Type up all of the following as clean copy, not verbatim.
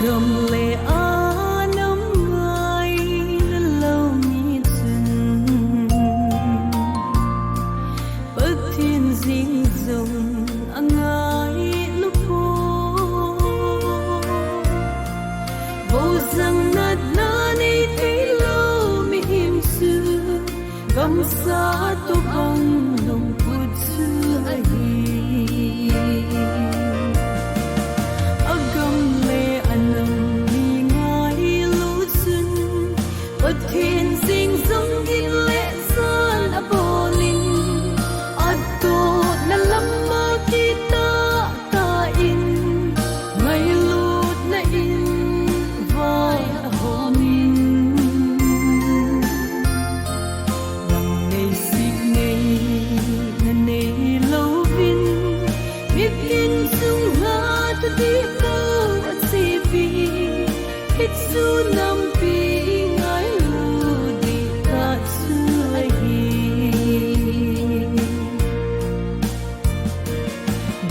gầm lệ á nắm ngay nên lâu nhị dừng bất thiên dinh dòng ngay lúc vô rằng nát na ni thấy lâu mi hiểm sư gầm xa tô bông lòng phút xưa ấy thiên sinh giống in lệ sơn a bồ linh a tô na lâm mơ kita ta in ngày lút na in vai hồn lòng này xịt này lâu vin biết in sung ha tu đi câu a si vi hít su nam pi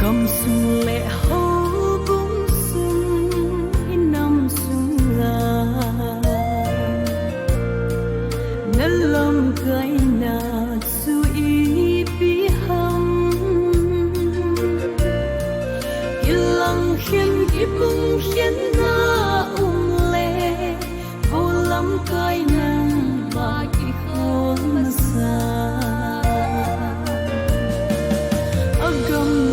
gầm sung lệ hấu bung sung in năm sung là nên lòng cái na su y bi hâm ilang hiên ibung hiên na lệ vô lắm cái nang ba ki khôn xa agam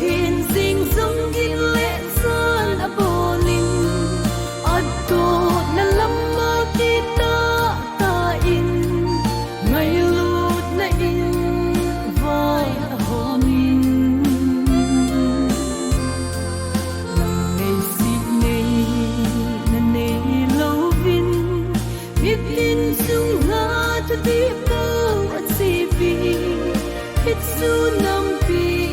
thiên sinh giống in lệ sơn a bồ linh a tô na lâm mơ kita ta in ngày lút na in vai hồn lòng này xịt này lâu vin biết tin sung ha tu đi câu a si vi hít su nam pi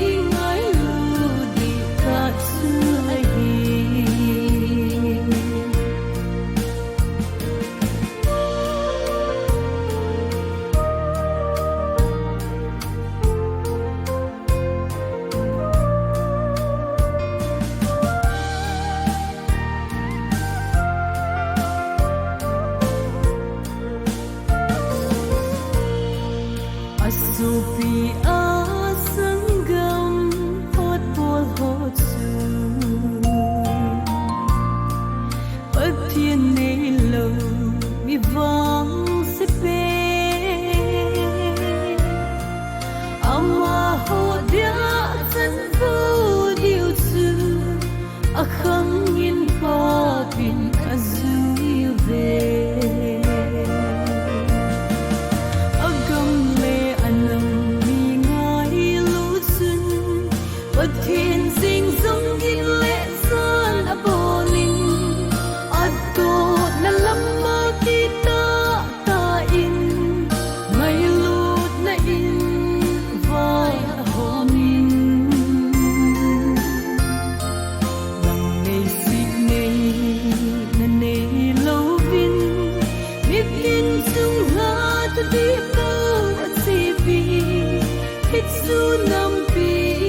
Supi a sangam hot bol hot su bất thiên này lâu mi vang se pe ama ho dia chân vô điều su a khang in pa pin a zu về thiên sinh giống in lệ sơn a bồ linh a tô na lâm mơ kita ta in ngày lút na in vai hồn lòng này xịt này lâu vin biết in sung ha tu đi câu a si vi hít su nam pi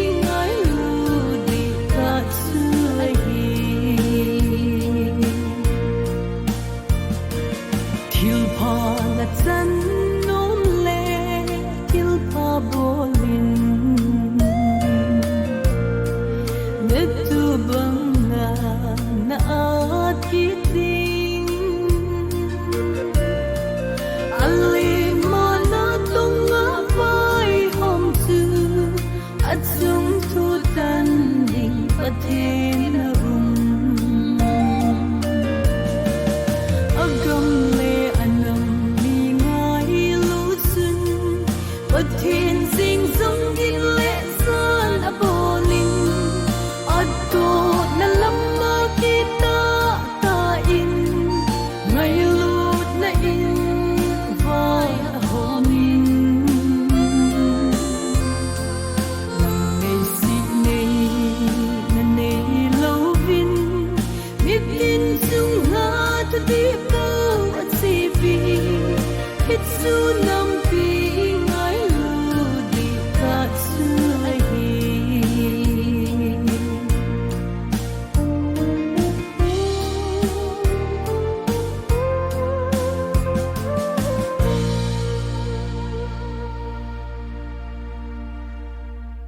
chân nôm lệ thiếu pa bồ linh nết tu băng na